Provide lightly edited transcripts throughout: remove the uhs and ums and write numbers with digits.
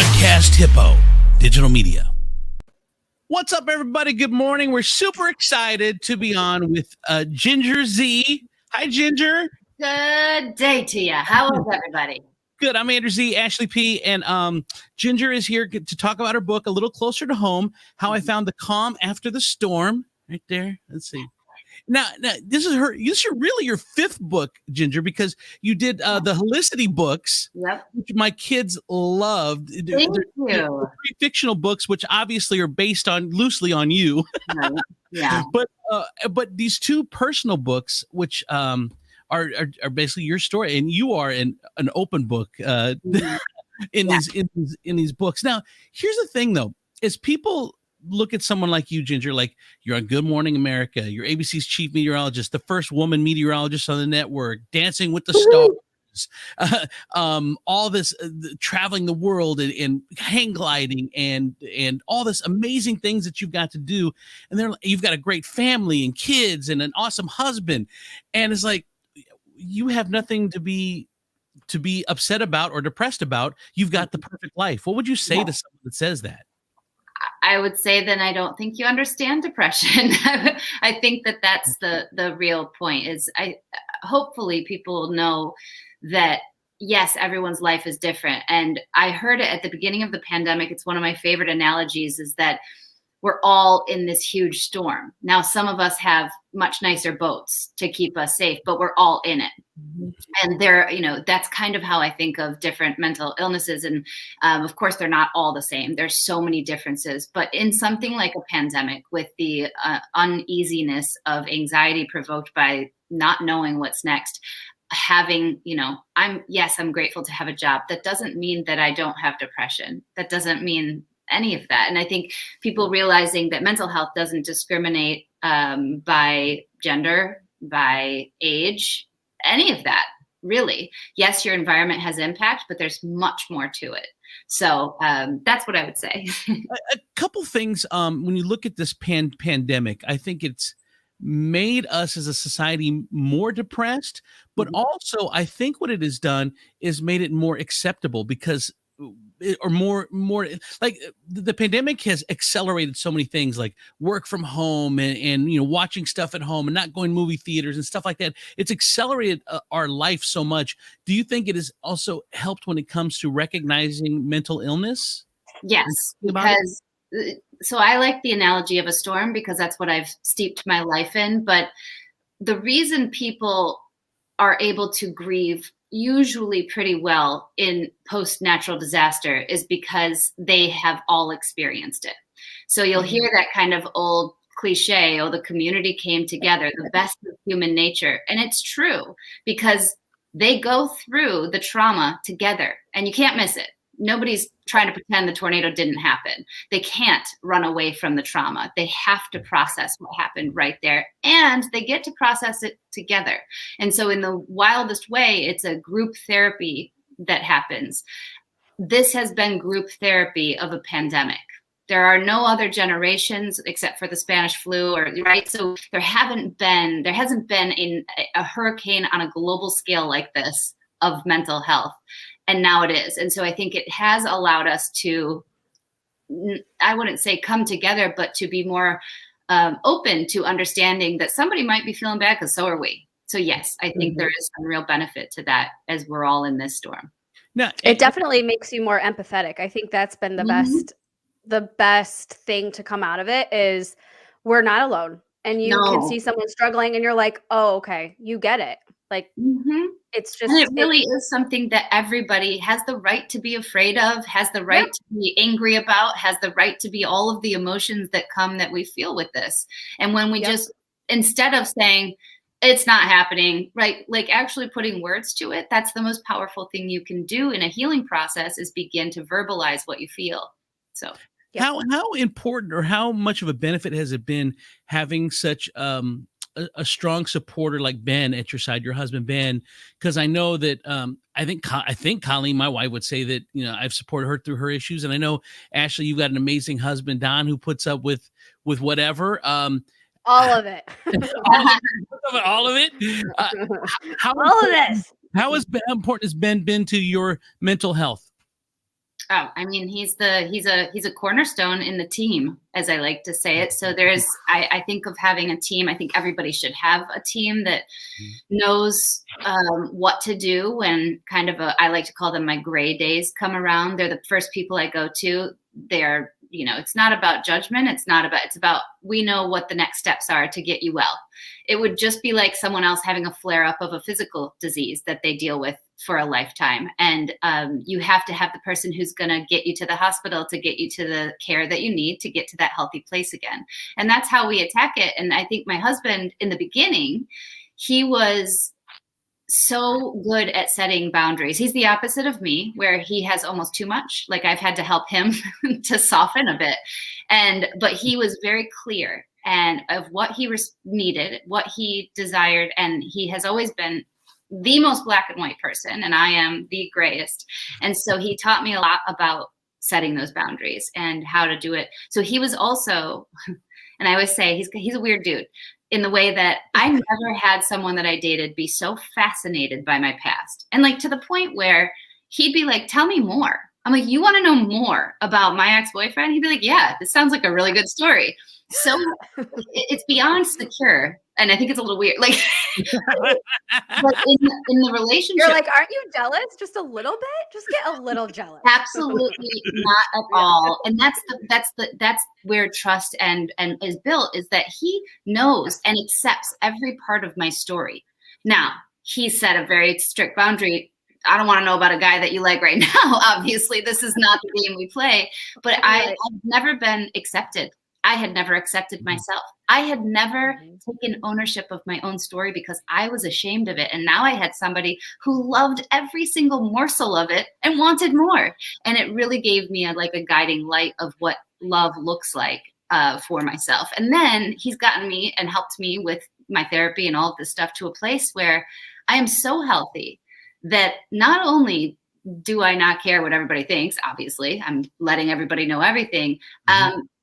Podcast Hippo Digital Media. What's up, everybody? Good morning. We're super excited to be on with Ginger ZEE. Hi, Ginger. Good day to you. How is everybody? Good. I'm Andrew Z, Ashley P, and Ginger is here to talk about her book, A Little Closer to Home, How I Found the Calm After the Storm. Right there. Let's see. Now, this is really your fifth book, Ginger, because you did the Helicity books, Yep. which my kids loved. Thank They're you. fictional books, which obviously are based loosely on you. Right. Yeah. But these two personal books, which are basically your story, and you are an open book in these books. Now, here's the thing, though, is people look at someone like you, Ginger, like you're on Good Morning America, you're ABC's chief meteorologist, the first woman meteorologist on the network, Dancing with the Stars, all this traveling the world and hang gliding and all this amazing things that you've got to do. And you've got a great family and kids and an awesome husband. And it's like, you have nothing to be upset about or depressed about. You've got the perfect life. What would you say to someone that says that? I would say then I don't think you understand depression. I think that's the real point is hopefully people know that, yes, everyone's life is different. And I heard it at the beginning of the pandemic. It's one of my favorite analogies is that we're all in this huge storm. Now, some of us have much nicer boats to keep us safe, but we're all in it. And that's kind of how I think of different mental illnesses. And of course, they're not all the same. There's so many differences. But in something like a pandemic, with the uneasiness of anxiety provoked by not knowing what's next, having, I'm grateful to have a job. That doesn't mean that I don't have depression. That doesn't mean any of that. And I think people realizing that mental health doesn't discriminate by gender, by age, any of that, really. Yes, your environment has impact, but there's much more to it. So that's what I would say. A couple things. When you look at this pandemic, I think it's made us as a society more depressed, but also I think what it has done is made it more acceptable because more like the pandemic has accelerated so many things like work from home and watching stuff at home and not going to movie theaters and stuff like that. It's accelerated our life so much. Do you think it has also helped when it comes to recognizing mental illness? Yes, because so I like the analogy of a storm because that's what I've steeped my life in. But the reason people are able to grieve usually pretty well in post-natural disaster is because they have all experienced it. So you'll hear that kind of old cliche, the community came together, the best of human nature. And it's true because they go through the trauma together and you can't miss it. Nobody's trying to pretend the tornado didn't happen. They can't run away from the trauma. They have to process what happened right there, and they get to process it together. And so in the wildest way, it's a group therapy that happens. This has been group therapy of a pandemic. There are no other generations except for the Spanish flu, right? So there hasn't been a hurricane on a global scale like this of mental health. And now it is. And so I think it has allowed us to, I wouldn't say come together, but to be more open to understanding that somebody might be feeling bad because so are we. So yes, I think there is some real benefit to that as we're all in this storm. Now, it definitely makes you more empathetic. I think that's been the best thing to come out of it is we're not alone. And you can see someone struggling and you're like, oh, okay, you get it. Like, it's just, and it really is something that everybody has the right to be afraid of, has the right to be angry about, has the right to be all of the emotions that come that we feel with this. And when we just, instead of saying it's not happening, right, like actually putting words to it, that's the most powerful thing you can do in a healing process is begin to verbalize what you feel. So how important or how much of a benefit has it been having such a strong supporter like Ben at your side, your husband Ben? Because I know that I think Colleen, my wife, would say that I've supported her through her issues, and I know Ashley, you've got an amazing husband Don who puts up with whatever. All of it. All of it. All of this. How important has Ben been to your mental health? Oh, I mean, he's a cornerstone in the team, as I like to say it. So I think of having a team. I think everybody should have a team that knows what to do when I like to call them my gray days come around. They're the first people I go to. They're, it's not about judgment. It's about, we know what the next steps are to get you well. It would just be like someone else having a flare up of a physical disease that they deal with for a lifetime. And you have to have the person who's going to get you to the hospital, to get you to the care that you need to get to that healthy place again. And that's how we attack it. And I think my husband in the beginning, he was so good at setting boundaries. He's the opposite of me, where he has almost too much. Like, I've had to help him to soften a bit. But he was very clear and of what he needed, what he desired. And he has always been the most black and white person, and I am the grayest. And so he taught me a lot about setting those boundaries and how to do it. So he was also, and I always say he's a weird dude, in the way that I never had someone that I dated be so fascinated by my past. And like, to the point where he'd be like, tell me more. I'm like, you want to know more about my ex-boyfriend? He'd be like, yeah, this sounds like a really good story. So it's beyond secure. And I think it's a little weird. Like, but in the relationship, you're like, aren't you jealous? Just a little bit? Just get a little jealous. Absolutely not at all. And that's where trust and is built, is that he knows and accepts every part of my story. Now, he set a very strict boundary. I don't want to know about a guy that you like right now. Obviously, this is not the game we play. But I've never been accepted. I had never accepted myself. I had never taken ownership of my own story because I was ashamed of it. And now I had somebody who loved every single morsel of it and wanted more. And it really gave me a guiding light of what love looks like for myself. And then he's gotten me and helped me with my therapy and all of this stuff to a place where I am so healthy that not only do I not care what everybody thinks, obviously, I'm letting everybody know everything.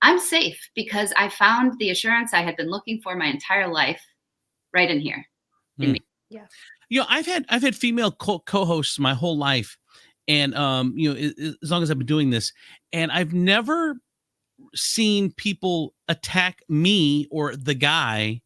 I'm safe because I found the assurance I had been looking for my entire life right in here. In me. Yeah. I've had female co-hosts my whole life. And, as long as I've been doing this, and I've never seen people attack me or the guy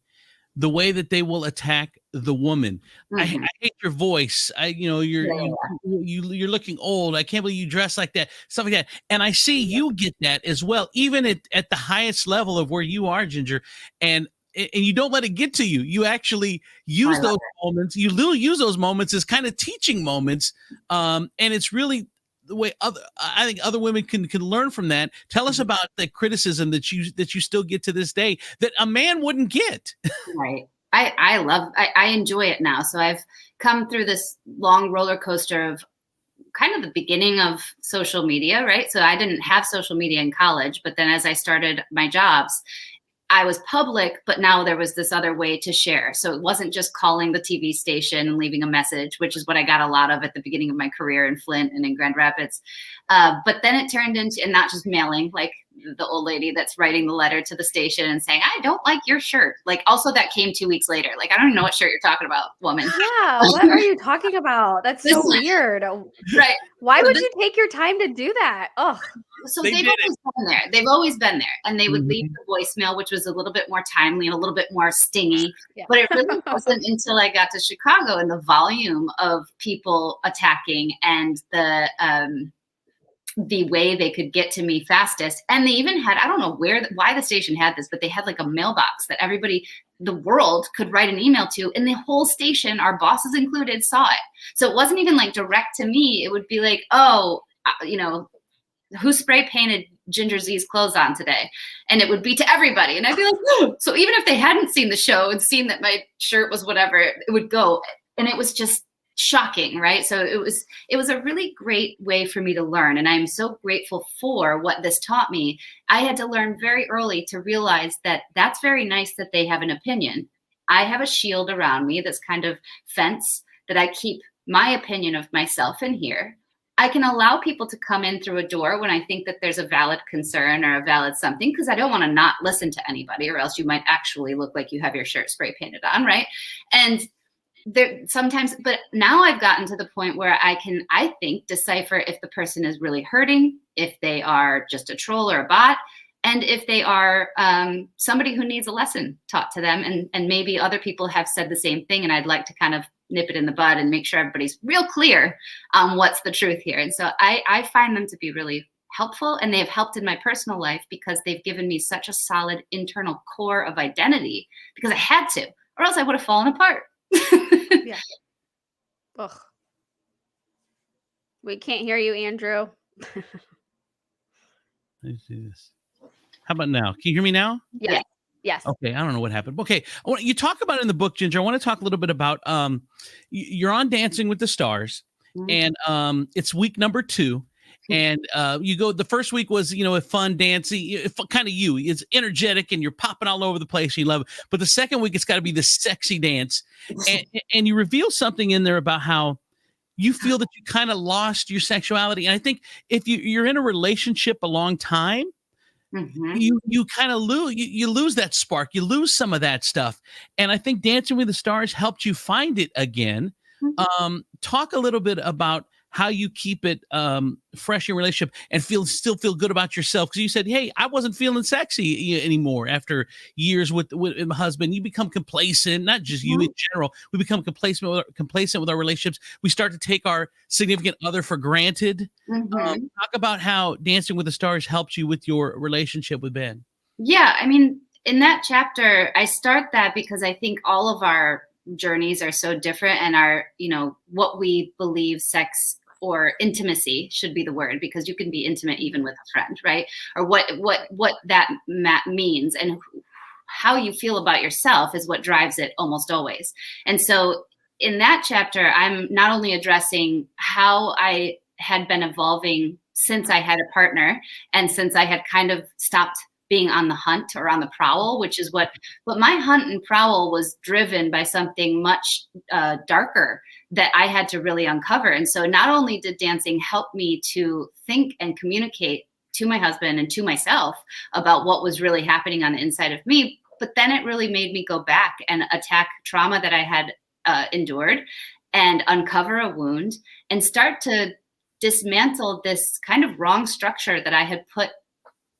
the way that they will attack the woman. I hate your voice. You're looking old. I can't believe you dress like that. Stuff like that. And I see you get that as well, even at the highest level of where you are, Ginger. And you don't let it get to you. You actually use those moments. You use those moments as kind of teaching moments. And it's really the way I think other women can learn from that. Tell us about the criticism that you still get to this day that a man wouldn't get. Right. I enjoy it now. So I've come through this long roller coaster of kind of the beginning of social media, right? So I didn't have social media in college, but then as I started my jobs, I was public, but now there was this other way to share. So it wasn't just calling the TV station and leaving a message, which is what I got a lot of at the beginning of my career in Flint and in Grand Rapids. But then it turned into, and not just mailing, like the old lady that's writing the letter to the station and saying, I don't like your shirt. Like, also that came 2 weeks later. Like, I don't even know what shirt you're talking about, woman. Yeah. What are you talking about? That's so weird. Right. Why would you take your time to do that? Oh, so they've always been there. They've always been there. And they would leave the voicemail, which was a little bit more timely and a little bit more stingy. Yeah. But it really wasn't until I got to Chicago and the volume of people attacking and the way they could get to me fastest. And they even had, I don't know why the station had this, but they had like a mailbox that everybody, the world, could write an email to, and the whole station, our bosses included, saw it. So it wasn't even like direct to me. It would be like, who spray painted Ginger Z's clothes on today? And it would be to everybody. And I'd be like, oh. So even if they hadn't seen the show and seen that my shirt was whatever, it would go. And it was just shocking, right? So it was a really great way for me to learn. And I'm so grateful for what this taught me. I had to learn very early to realize that that's very nice that they have an opinion. I have a shield around me, this kind of fence that I keep my opinion of myself in here. I can allow people to come in through a door when I think that there's a valid concern or a valid something, because I don't want to not listen to anybody, or else you might actually look like you have your shirt spray painted on, right? And there sometimes, but now I've gotten to the point where I think, decipher if the person is really hurting, if they are just a troll or a bot, and if they are somebody who needs a lesson taught to them. And maybe other people have said the same thing, and I'd like to kind of nip it in the bud and make sure everybody's real clear on what's the truth here. And so I find them to be really helpful, and they have helped in my personal life because they've given me such a solid internal core of identity, because I had to, or else I would have fallen apart. Yeah. Ugh. We can't hear you, Andrew. Let's do this. How about now? Can you hear me now? Yes. Yes. Okay. I don't know what happened. Okay. You talk about it in the book, Ginger. I want to talk a little bit about you're on Dancing with the Stars, and it's week number 2. And you go, the first week was, a fun dancing, kind of it's energetic and you're popping all over the place. And you love it. But the second week, it's got to be the sexy dance. And you reveal something in there about how you feel that you kind of lost your sexuality. And I think if you're in a relationship a long time, you kind of lose that spark. You lose some of that stuff. And I think Dancing with the Stars helped you find it again. Talk a little bit about how you keep it fresh in your relationship and still feel good about yourself. Because you said, hey, I wasn't feeling sexy anymore after years with my husband. You become complacent, not just you in general. We become complacent with our relationships. We start to take our significant other for granted. Talk about how Dancing with the Stars helped you with your relationship with Ben. Yeah, I mean, in that chapter, I start that because I think all of our journeys are so different, and our, what we believe sex or intimacy should be the word, because you can be intimate even with a friend, right? Or what that means, and how you feel about yourself is what drives it almost always. And so in that chapter, I'm not only addressing how I had been evolving since I had a partner, and since I had kind of stopped being on the hunt or on the prowl, which is what my hunt and prowl was driven by something much darker that I had to really uncover. And so not only did dancing help me to think and communicate to my husband and to myself about what was really happening on the inside of me, but then it really made me go back and attack trauma that I had endured, and uncover a wound, and start to dismantle this kind of wrong structure that I had put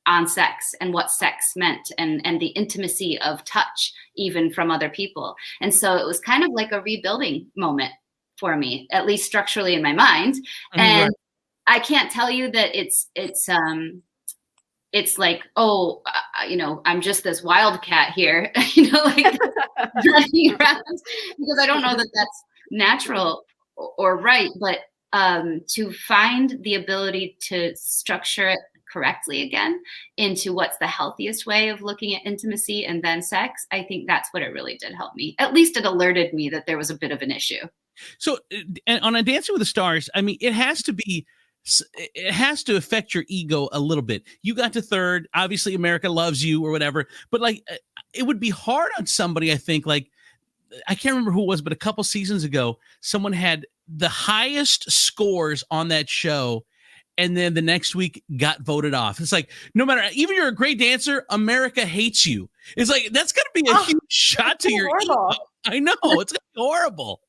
on sex and what sex meant, and the intimacy of touch, even from other people. And so it was kind of like a rebuilding moment for me, at least structurally in my mind. And I can't tell you that it's like, I'm just this wildcat here, like running around, because I don't know that that's natural or right, but to find the ability to structure it correctly again into what's the healthiest way of looking at intimacy and then sex, I think that's what it really did help me. At least it alerted me that there was a bit of an issue. So on a Dancing with the Stars, I mean, it has to affect your ego a little bit. You got to third, obviously America loves you or whatever, but like, it would be hard on somebody, I think, like, I can't remember who it was, but a couple seasons ago, someone had the highest scores on that show, and then the next week got voted off. It's like, no matter, even you're a great dancer, America hates you. It's like, that's going to be a huge shot to your ego. I know, it's going to be horrible.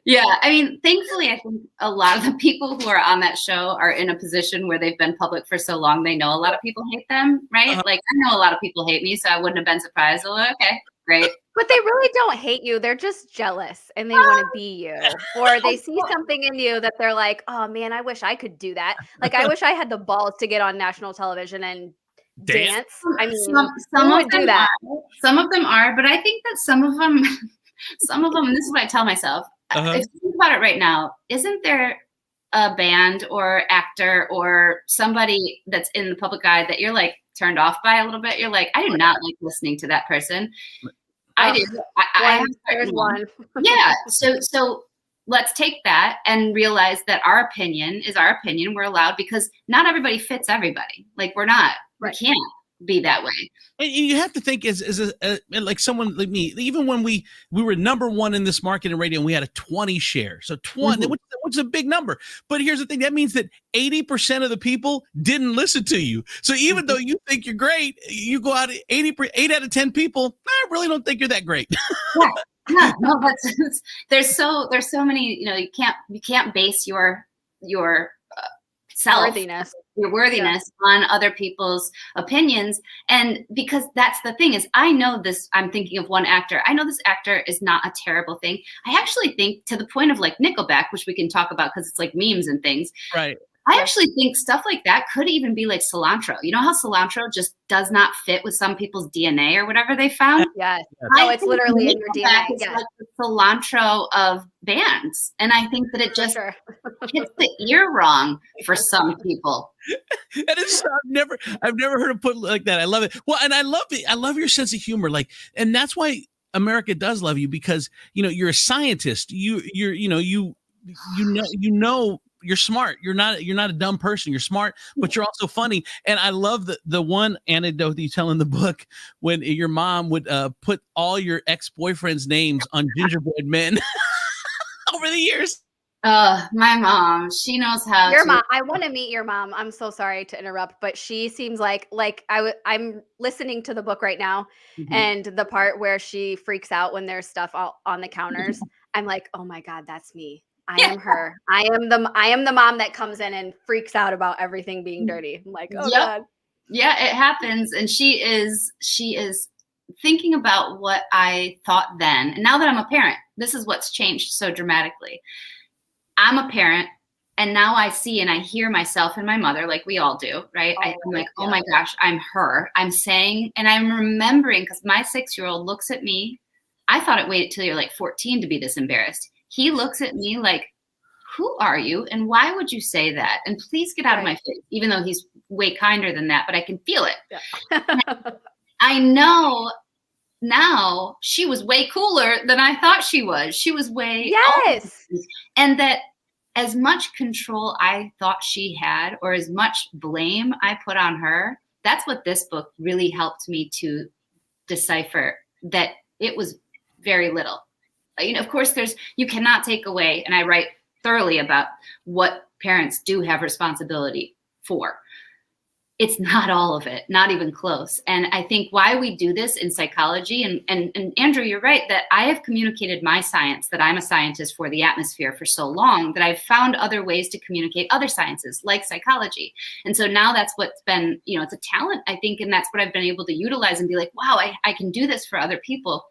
Yeah, I mean, thankfully, I think a lot of the people who are on that show are in a position where they've been public for so long, they know a lot of people hate them, right? Like, I know a lot of people hate me, so I wouldn't have been surprised. So, okay, great. But they really don't hate you. They're just jealous, and they want to be you. Or they see something in you that they're like, oh, man, I wish I could do that. Like, I wish I had the balls to get on national television and dance. I mean, some would do that. Some of them are, but I think that some of them, and this is what I tell myself, if you think about it right now, isn't there a band or actor or somebody that's in the public eye that you're like turned off by a little bit? You're like, I do not like listening to that person. I do. There's one. Yeah. So let's take that and realize that our opinion is our opinion. We're allowed, because not everybody fits everybody. Like, we're not. Right. We can't. be that way. And you have to think as like someone like me, even when we were number one in this market in radio and we had a 20 share. So 20, which is a big number. But here's the thing. That means that 80% of the people didn't listen to you. So even though you think you're great, you go out 8 out of 10 people, I really don't think you're that great. Yeah. No, there's so many, you can't base your self, your worthiness on other people's opinions. And because that's the thing is, I know this, I'm thinking of one actor. I know this actor is not a terrible thing. I actually think, to the point of like Nickelback, which we can talk about because it's like memes and things. Right. I actually think stuff like that could even be like cilantro. You know how cilantro just does not fit with some people's DNA or whatever they found? Yes. No, it's literally in your DNA. It's like the cilantro of bands. And I think that it just hits the ear wrong for some people. That is, I've never heard it put like that. I love it. Well, and I love your sense of humor. Like, and that's why America does love you, because, you're a scientist. You're smart. You're not a dumb person. You're smart, but you're also funny. And I love the one anecdote that you tell in the book when your mom would put all your ex-boyfriends' names on gingerbread men over the years. My mom, she knows how. Your mom. I want to meet your mom. I'm so sorry to interrupt, but she seems like I'm listening to the book right now, and the part where she freaks out when there's stuff on the counters. I'm like, oh my God, that's me. I am her. I am the mom that comes in and freaks out about everything being dirty. I'm like, oh God. Yeah, it happens. And she is thinking about what I thought then. And now that I'm a parent, this is what's changed so dramatically. I'm a parent, and now I see and I hear myself and my mother, like we all do, right? I'm like, oh my gosh, I'm her. I'm saying, and I'm remembering, because my 6-year-old looks at me. I thought it waited till you're like 14 to be this embarrassed. He looks at me like, who are you? And why would you say that? And please get out of my face, even though he's way kinder than that, but I can feel it. Yeah. I know now she was way cooler than I thought she was. She was way. Yes. And that as much control I thought she had, or as much blame I put on her, that's what this book really helped me to decipher, that it was very little. Of course, you cannot take away, and I write thoroughly about what parents do have responsibility for. It's not all of it, not even close. And I think why we do this in psychology, and Andrew, you're right, that I have communicated my science, that I'm a scientist for the atmosphere for so long, that I've found other ways to communicate other sciences like psychology. And so now that's what's been, it's a talent, I think, and that's what I've been able to utilize and be like, wow, I can do this for other people.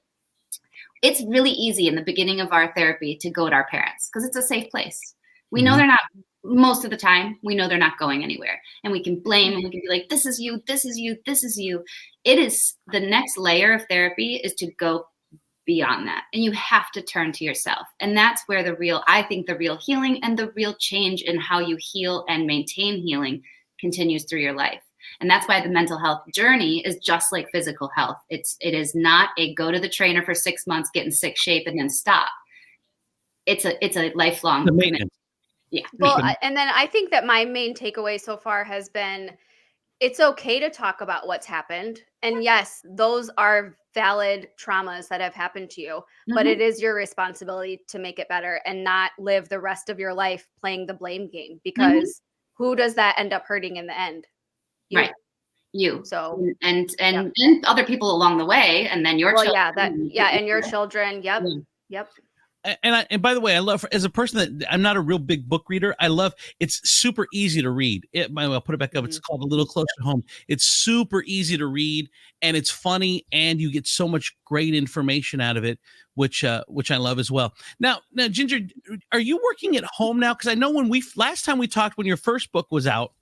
It's really easy in the beginning of our therapy to go to our parents because it's a safe place. We know they're not, most of the time, we know they're not going anywhere. And we can blame and we can be like, this is you, this is you, this is you. It is the next layer of therapy is to go beyond that. And you have to turn to yourself. And that's where I think the real healing and the real change in how you heal and maintain healing continues through your life. And that's why the mental health journey is just like physical health. It is not a go to the trainer for 6 months, get in sick shape, and then stop. It's a lifelong commitment. Yeah. Well, and then I think that my main takeaway so far has been, it's okay to talk about what's happened. And yes, those are valid traumas that have happened to you, but it is your responsibility to make it better and not live the rest of your life playing the blame game, because who does that end up hurting in the end? You. Right. You. So and other people along the way, and then your children. And your children. Yep. Yep. And by the way, I love, as a person that I'm not a real big book reader, it's super easy to read. I'll put it back up. It's called A Little Closer to Home. It's super easy to read, and it's funny, and you get so much great information out of it, which I love as well. Now, Ginger, are you working at home now? Because I know last time we talked, when your first book was out,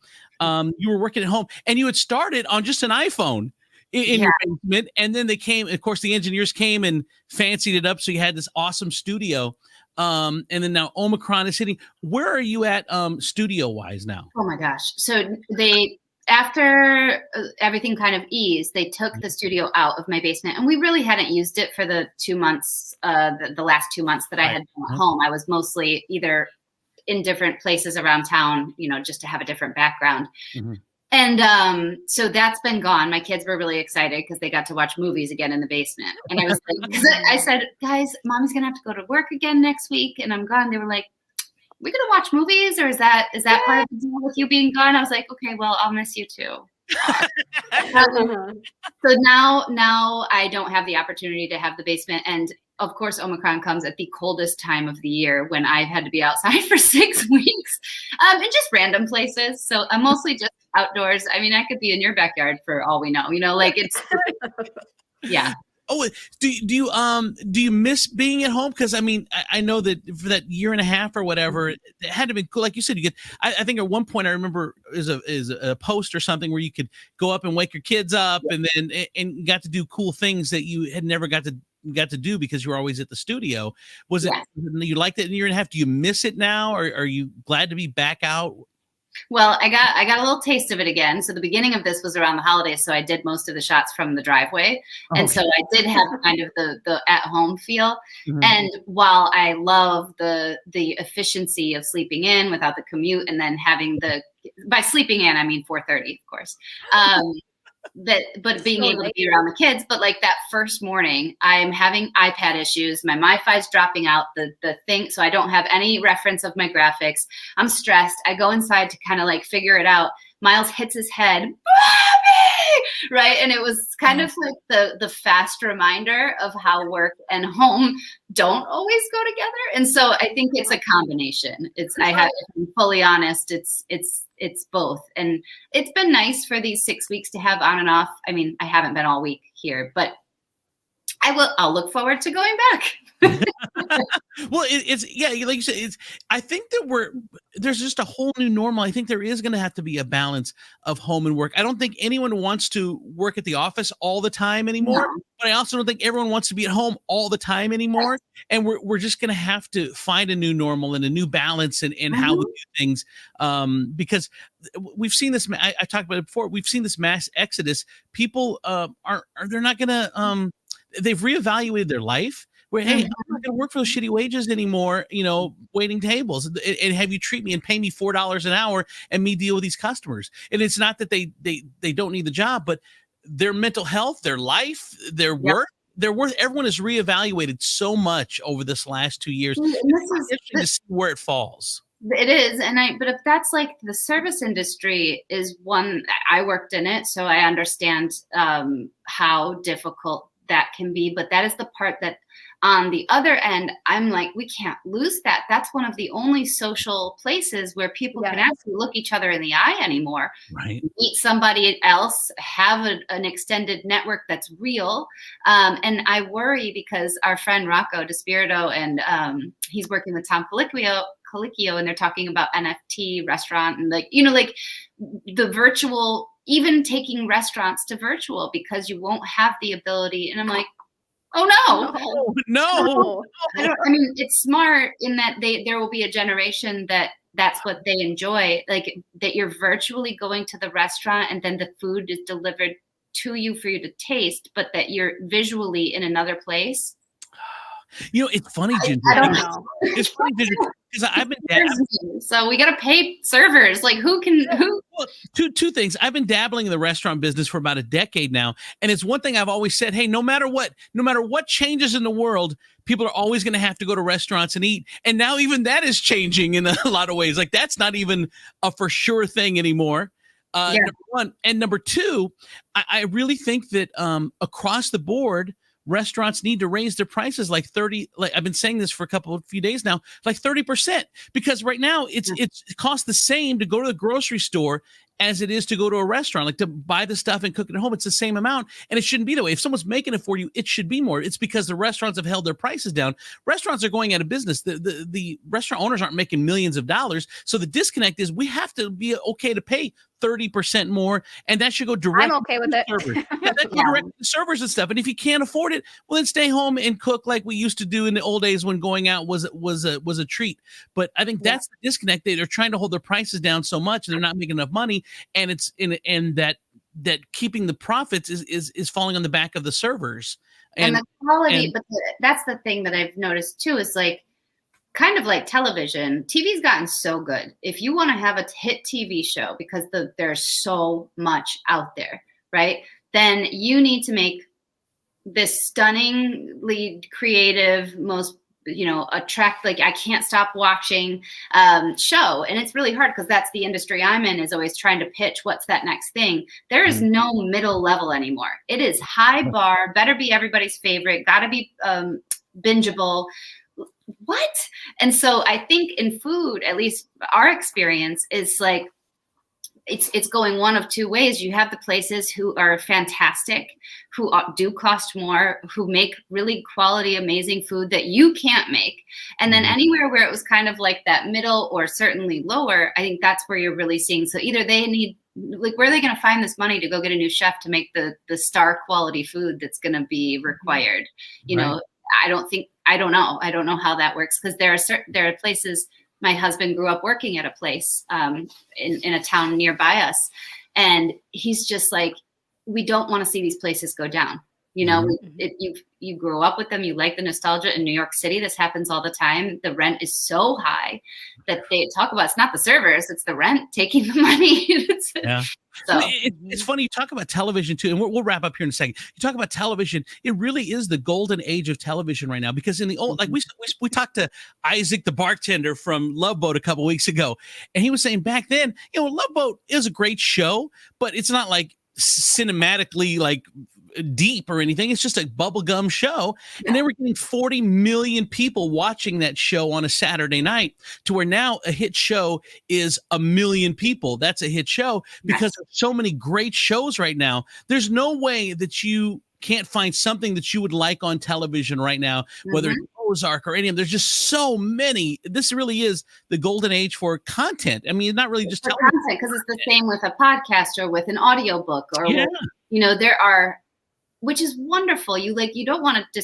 you were working at home, and you had started on just an iPhone in your basement, and then they came, of course, the engineers came and fancied it up, so you had this awesome studio, and then now Omicron is hitting. Where are you at studio wise now? Oh my gosh. So after everything kind of eased, they took the studio out of my basement, and we really hadn't used it for the 2 months, the last 2 months that I had been at home. I was mostly either in different places around town, just to have a different background. And so that's been gone. My kids were really excited because they got to watch movies again in the basement. And I was like, because I said, guys, Mommy's gonna have to go to work again next week, and I'm gone. They were like, we're gonna watch movies, or is that part of the deal with you being gone? I was like, okay, well, I'll miss you too. So now I don't have the opportunity to have the basement, and of course Omicron comes at the coldest time of the year when I've had to be outside for 6 weeks, in just random places. So I'm mostly just outdoors. I mean, I could be in your backyard for all we know, like it's yeah. Oh, do you miss being at home? Because I mean, I know that for that year and a half or whatever, it had to be cool. Like you said, you get. I think at one point I remember is a post or something where you could go up and wake your kids up, and then and got to do cool things that you had never got to do because you were always at the studio. Was it you liked it in a year and a half? Do you miss it now, or are you glad to be back out? Well, I got a little taste of it again. So the beginning of this was around the holidays, so I did most of the shots from the driveway, and so I did have kind of the at home feel. Mm-hmm. And while I love the efficiency of sleeping in without the commute, and then having by sleeping in I mean 4:30, of course. But being able to be around the kids, but like that first morning, I'm having iPad issues. My MiFi's dropping out, the thing, so I don't have any reference of my graphics. I'm stressed. I go inside to kind of like figure it out. Miles hits his head, Mommy! Right? And it was kind of like the fast reminder of how work and home don't always go together. And so I think it's a combination. If I'm fully honest, it's both. And it's been nice for these 6 weeks to have on and off. I mean, I haven't been all week here, but I'll look forward to going back. Well, it's like you said, I think that there's just a whole new normal. I think there is going to have to be a balance of home and work. I don't think anyone wants to work at the office all the time anymore, but I also don't think everyone wants to be at home all the time anymore. And we're just going to have to find a new normal and a new balance in how we do things. Because we've seen this, I talked about it before. We've seen this mass exodus. People they're not going to, they've reevaluated their life. Where, hey, I'm not going to work for those shitty wages anymore, waiting tables, and have you treat me and pay me $4 an hour and me deal with these customers. And it's not that they don't need the job, but their mental health, their life, their work, their worth, everyone has reevaluated so much over this last 2 years. It's interesting to see where it falls. It is. But if that's like the service industry is one, I worked in it, so I understand how difficult that can be, but that is the part that on the other end, I'm like, we can't lose that. That's one of the only social places where people can actually look each other in the eye anymore. Right. Meet somebody else, have an extended network that's real. And I worry because our friend Rocco DeSpirito, and he's working with Tom Colicchio, and they're talking about NFT restaurant and like the virtual, even taking restaurants to virtual because you won't have the ability. And I'm like, oh no. I mean, it's smart in that there will be a generation that's what they enjoy, like that you're virtually going to the restaurant and then the food is delivered to you for you to taste, but that you're visually in another place. It's funny, Ginger. I don't know. It's funny, Ginger, because I've been so we got to pay servers. Like who? Well, two things. I've been dabbling in the restaurant business for about a decade now, and it's one thing I've always said. Hey, no matter what changes in the world, people are always going to have to go to restaurants and eat. And now even that is changing in a lot of ways. Like that's not even a for sure thing anymore. Number one, and number two, I really think that across the board, restaurants need to raise their prices like I've been saying this for a few days now, like 30%, because right now it costs the same to go to the grocery store as it is to go to a restaurant, like to buy the stuff and cook it at home. It's the same amount, and it shouldn't be that way. If someone's making it for you, it should be more. It's because the restaurants have held their prices down. Restaurants are going out of business. The restaurant owners aren't making millions of dollars. So the disconnect is we have to be okay to pay 30% more, and that should go direct. I'm okay with it. Servers. That go direct to servers and stuff. And if you can't afford it, well, then stay home and cook like we used to do in the old days when going out was a treat. But I think that's the disconnect. They're trying to hold their prices down so much, and they're not making enough money, and it's that keeping the profits is falling on the back of the servers. And the quality, but that's the thing that I've noticed too is like kind of like television, TV's gotten so good. If you want to have a hit TV show, because there's so much out there, right? Then you need to make this stunningly creative, most like I can't stop watching show. And it's really hard because that's the industry I'm in, is always trying to pitch what's that next thing. There is no middle level anymore. It is high bar, better be everybody's favorite, gotta be bingeable. What? And so I think in food, at least our experience is like, it's going one of two ways. You have the places who are fantastic, who do cost more, who make really quality, amazing food that you can't make. And then anywhere where it was kind of like that middle or certainly lower, I think that's where you're really seeing. So either they need, like, where are they going to find this money to go get a new chef to make the star quality food that's going to be required? You know, I don't know how that works, because there are places. My husband grew up working at a place in a town nearby us. And he's just like, we don't want to see these places go down. You know, you grew up with them. You like the nostalgia. In New York City, this happens all the time. The rent is so high that they talk about, it's not the servers, it's the rent taking the money. So it's funny you talk about television too, and we'll wrap up here in a second. You talk about television; it really is the golden age of television right now. Because in the old, like we talked to Isaac, the bartender from Love Boat, a couple weeks ago, and he was saying back then, Love Boat is a great show, but it's not like cinematically like deep or anything. It's just a bubblegum show. And they were getting 40 million people watching that show on a Saturday night, to where now a hit show is 1 million people. That's a hit show because there's so many great shows right now. There's no way that you can't find something that you would like on television right now, whether it's Ozark or any of them. There's just so many. This really is the golden age for content. I mean, it's not really just content, because it's the same with a podcast or with an audiobook or there are, which is wonderful. You don't want to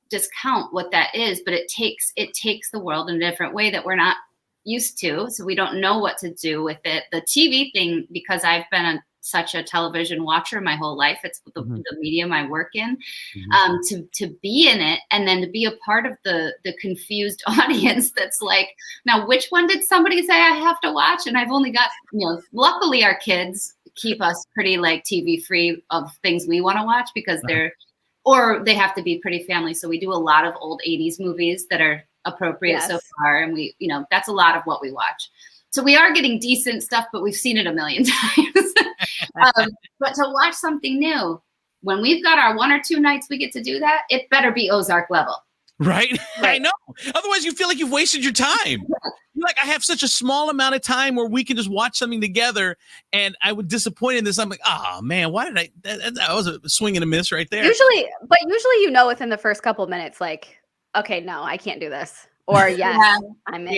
discount what that is, but it takes the world in a different way that we're not used to. So we don't know what to do with it. The TV thing, because I've been such a television watcher my whole life, it's the medium I work in, to be in it, and then to be a part of the confused audience that's like, now which one did somebody say I have to watch? And I've only got, luckily our kids keep us pretty like TV free of things we want to watch, because they have to be pretty family. So we do a lot of old 80s movies that are appropriate so far. And we, that's a lot of what we watch. So we are getting decent stuff, but we've seen it a million times. But to watch something new, when we've got our 1 or 2 nights we get to do that, it better be Ozark level. Right? I know. Otherwise, you feel like you've wasted your time. You're like, I have such a small amount of time where we can just watch something together, and I would disappoint in this. I'm like, oh man, why did that was a swing and a miss right there. Usually within the first couple of minutes, like, okay, no, I can't do this, or yes, I'm in.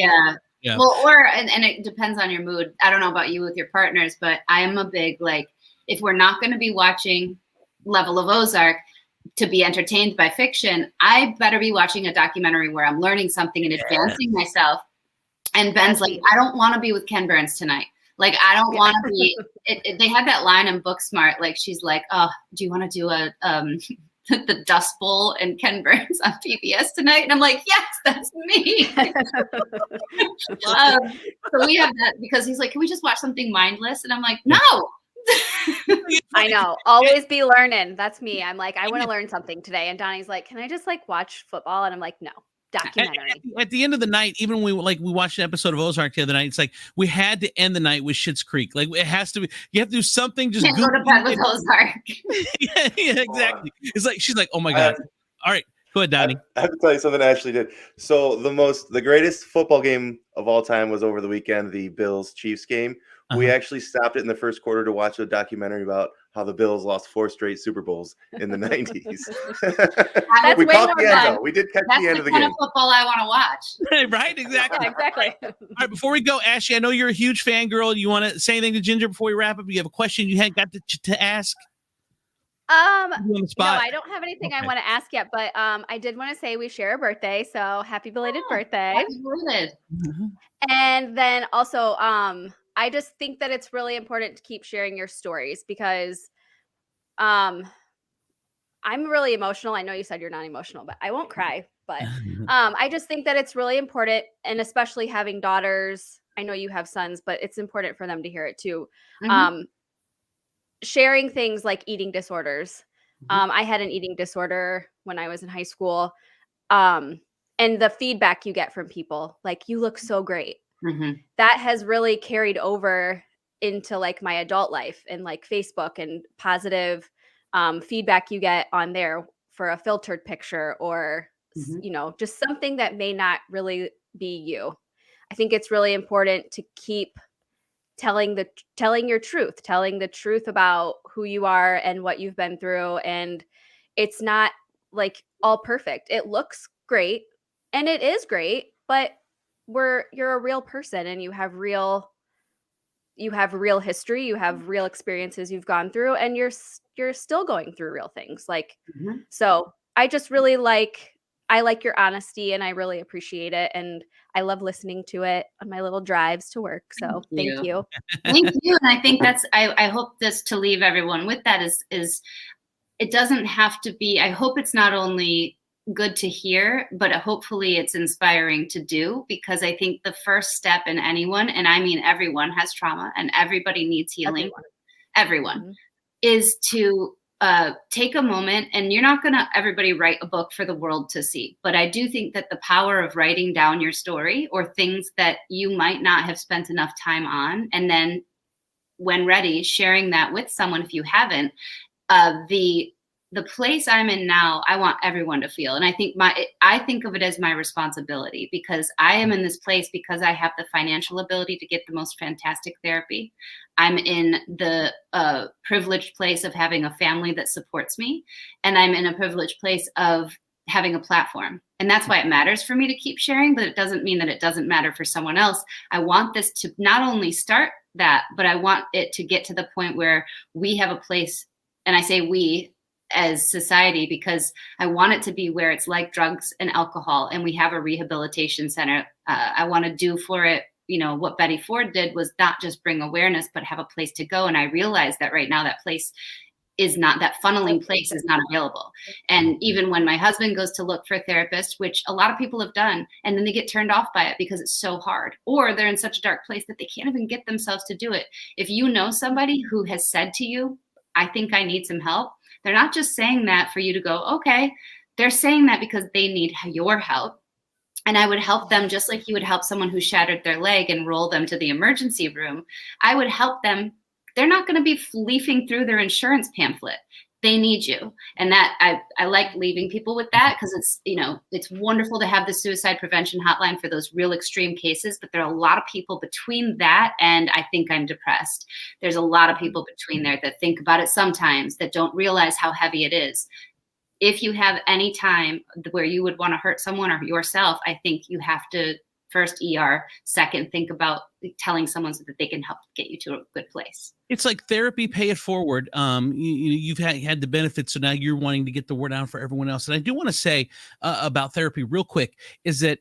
Yeah. Well, and it depends on your mood. I don't know about you with your partners, but I am a big, like, if we're not going to be watching level of Ozark to be entertained by fiction, I better be watching a documentary where I'm learning something and advancing myself. And Ben's like, I don't want to be with Ken Burns tonight. Like, I don't want to be. They had that line in Booksmart. Like, she's like, oh, do you want to do the Dust Bowl and Ken Burns on PBS tonight? And I'm like, yes, that's me. So we have that, because he's like, can we just watch something mindless? And I'm like, no. I know. Always be learning. That's me. I'm like, I want to learn something today. And Donnie's like, can I just like watch football? And I'm like, no. Documentary. At the end of the night, even when we watched an episode of Ozark the other night, it's like we had to end the night with Schitt's Creek. Like, it has to be. You have to do something. Just can't go to bed with Ozark. yeah, exactly. It's like she's like, oh my god. All right, go ahead, Donnie. I have to tell you something I actually did. So the greatest football game of all time was over the weekend, the Bills-Chiefs game. We actually stopped it in the first quarter to watch a documentary about how the Bills lost 4 straight Super Bowls in the 90s. We caught the end, though. We did catch the end of the game. That's the kind of football I want to watch. Right? Exactly. Yeah, exactly. All right, before we go, Ashley, I know you're a huge fangirl. You want to say anything to Ginger before we wrap up? You have a question you hadn't got to ask? No, I don't have anything I want to ask yet, but I did want to say we share a birthday, so happy belated birthday. Happy belated. And then also, I just think that it's really important to keep sharing your stories, because I'm really emotional. I know you said you're not emotional, but I won't cry. But I just think that it's really important, and especially having daughters. I know you have sons, but it's important for them to hear it too. Sharing things like eating disorders. I had an eating disorder when I was in high school. And the feedback you get from people, like, you look so great. That has really carried over into like my adult life, and like Facebook and positive feedback you get on there for a filtered picture, or you know, just something that may not really be you. I think it's really important to keep telling your truth, telling the truth about who you are and what you've been through. And it's not like all perfect. It looks great and it is great, but you're a real person, and you have real history, you have real experiences you've gone through, and you're still going through real things. Like, so I just really I like your honesty, and I really appreciate it. And I love listening to it on my little drives to work. So thank you. Thank you. And I think I hope this to leave everyone with that is it doesn't have to be, I hope it's not only good to hear, but hopefully it's inspiring to do, because I think the first step in anyone, and I mean everyone has trauma and everybody needs healing, everyone is to take a moment. And you're not going to everybody write a book for the world to see, but I do think that the power of writing down your story or things that you might not have spent enough time on, and then when ready, sharing that with someone if you haven't, the place I'm in now, I want everyone to feel. And I think of it as my responsibility, because I am in this place because I have the financial ability to get the most fantastic therapy. I'm in the privileged place of having a family that supports me. And I'm in a privileged place of having a platform. And that's why it matters for me to keep sharing, but it doesn't mean that it doesn't matter for someone else. I want this to not only start that, but I want it to get to the point where we have a place, and I say we as society, because I want it to be where it's like drugs and alcohol, and we have a rehabilitation center. I want to do for it, you know, what Betty Ford did was not just bring awareness, but have a place to go. And I realize that right now that place is not, that funneling place is not available. And even when my husband goes to look for a therapist, which a lot of people have done, and then they get turned off by it because it's so hard, or they're in such a dark place that they can't even get themselves to do it. If you know somebody who has said to you, I think I need some help, they're not just saying that for you to go, okay. They're saying that because they need your help. And I would help them just like you would help someone who shattered their leg and roll them to the emergency room. I would help them. They're not going to be leafing through their insurance pamphlet. They need you. And that I like leaving people with that, because it's, you know, it's wonderful to have the suicide prevention hotline for those real extreme cases, but there are a lot of people between that and I think I'm depressed. There's a lot of people between there that think about it sometimes, that don't realize how heavy it is. If you have any time where you would want to hurt someone or yourself, I think you have to first ER, second, think about telling someone so that they can help get you to a good place. It's like therapy, pay it forward. You've had the benefits, so now you're wanting to get the word out for everyone else. And I do want to say about therapy real quick is that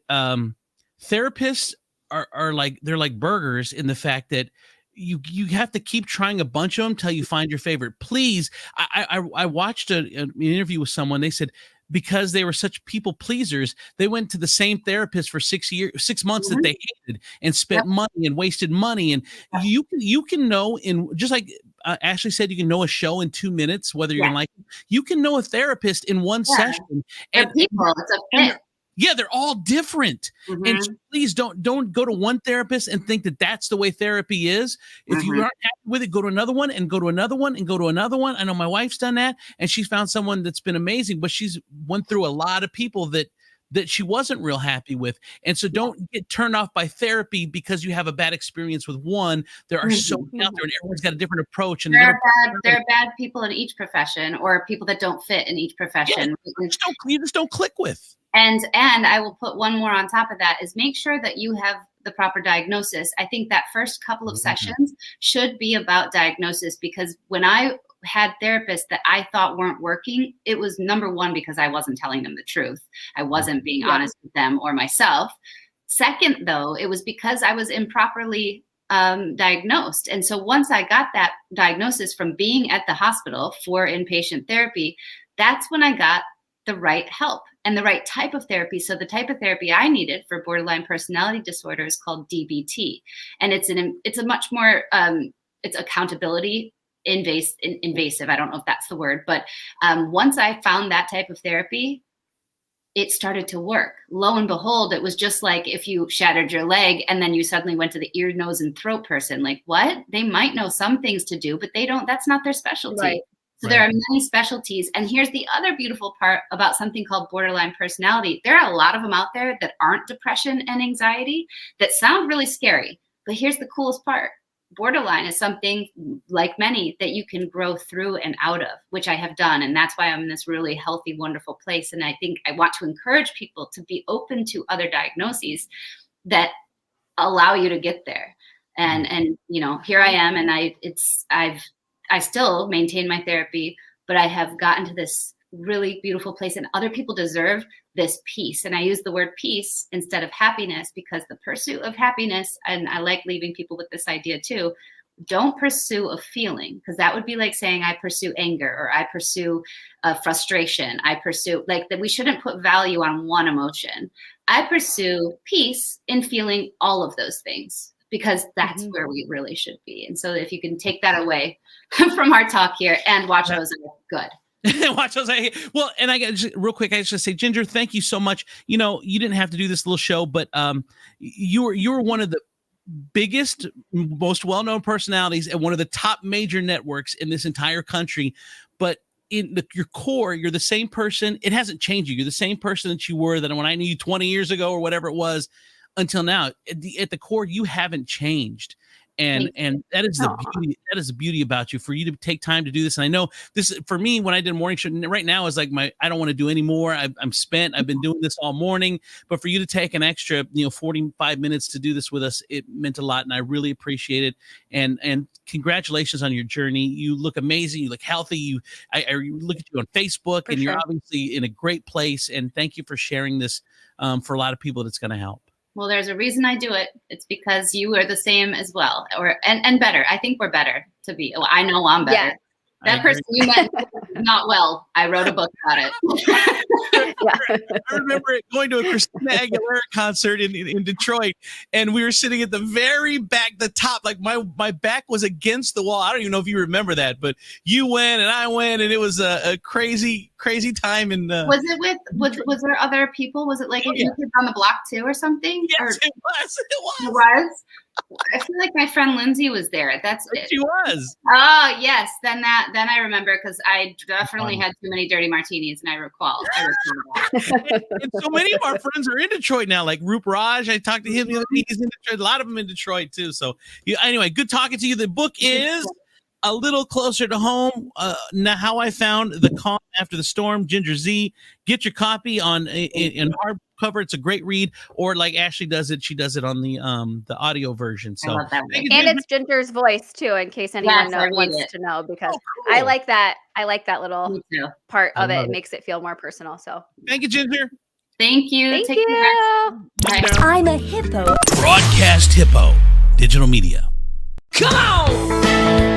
therapists are like, they're like burgers in the fact that you have to keep trying a bunch of them till you find your favorite. Please, I watched an interview with someone. They said because they were such people pleasers, they went to the same therapist for 6 months that they hated and spent money and wasted money. And you can know, in just like Ashley said, you can know a show in 2 minutes whether you're like it. You can know a therapist in one session. And people, it's a fit. Yeah, they're all different. And so please don't go to one therapist and think that that's the way therapy is. If you aren't happy with it, go to another one and go to another one and go to another one. I know my wife's done that, and she's found someone that's been amazing, but she's went through a lot of people that she wasn't real happy with. And so don't get turned off by therapy because you have a bad experience with one. There are so many out there, and everyone's got a different approach. And there are bad people in each profession, or people that don't fit in each profession. You just don't click with. And I will put one more on top of that, is make sure that you have the proper diagnosis. I think that first couple of sessions should be about diagnosis, because when I had therapists that I thought weren't working, it was number one, because I wasn't telling them the truth. I wasn't being honest with them or myself. Second, though, it was because I was improperly diagnosed. And so once I got that diagnosis from being at the hospital for inpatient therapy, that's when I got the right help. and the right type of therapy. So the type of therapy I needed for borderline personality disorder is called DBT. And it's a much more, it's accountability invasive. I don't know if that's the word, but once I found that type of therapy, it started to work. Lo and behold, it was just like if you shattered your leg and then you suddenly went to the ear, nose, and throat person. Like, what? They might know some things to do, but they don't, that's not their specialty. Right. So there are many specialties. And here's the other beautiful part about something called borderline personality. There are a lot of them out there that aren't depression and anxiety that sound really scary. But here's the coolest part. Borderline is something, like many, that you can grow through and out of, which I have done. And that's why I'm in this really healthy, wonderful place. And I think I want to encourage people to be open to other diagnoses that allow you to get there. And you know, here I am, and I still maintain my therapy, but I have gotten to this really beautiful place, and other people deserve this peace. And I use the word peace instead of happiness, because the pursuit of happiness, and I like leaving people with this idea too, don't pursue a feeling, because that would be like saying I pursue anger, or I pursue frustration. I pursue, like, that we shouldn't put value on one emotion. I pursue peace in feeling all of those things, because that's where we really should be. And so if you can take that away from our talk here and watch those, good. Watch those. Well, and I got real quick, I just say, Ginger, thank you so much. You know, you didn't have to do this little show, but you were one of the biggest, most well-known personalities at one of the top major networks in this entire country. But in your core, you're the same person. It hasn't changed you. You're the same person that you were that when I knew you 20 years ago or whatever it was until now. At the core, you haven't changed. And that is the beauty. That is the beauty about you, for you to take time to do this. And I know this for me, when I did a morning show right now, is like I don't want to do any more. I'm spent. I've been doing this all morning, but for you to take an extra, 45 minutes to do this with us, it meant a lot. And I really appreciate it. And congratulations on your journey. You look amazing. You look healthy. I look at you on Facebook, and you're obviously in a great place. And thank you for sharing this for a lot of people that's going to help. Well, there's a reason I do it. It's because you are the same as well, and better. I think we're better to be. Well, I know I'm better. Yeah. That person you met, not well. I wrote a book about it. I remember going to a Christina Aguilera concert in Detroit, and we were sitting at the very back, the top, like my back was against the wall. I don't even know if you remember that, but you went and I went, and it was a crazy time. And was there other people? Was it like a New Kids on the Block too, or something? Yes, it was. It was. I feel like my friend Lindsay was there. That's it. She was. Oh yes, then I remember, because I definitely had too many dirty martinis, and I recall that. and so many of our friends are in Detroit now, like Roop Raj. I talked to him the other day. He's in Detroit. A lot of them in Detroit too. So anyway, good talking to you. The book is A Little Closer to Home. Now, How I Found the Calm After the Storm. Ginger ZEE. Get your copy in hardcover. It's a great read. Or like Ashley does it, she does it on the audio version. So I love that. And it's Ginger's voice too, in case anyone wants to know, because cool. I like that little part of it. It makes it feel more personal. So thank you, Ginger. Thank you. Thank you. I'm a hippo. Broadcast Hippo Digital Media. Come on!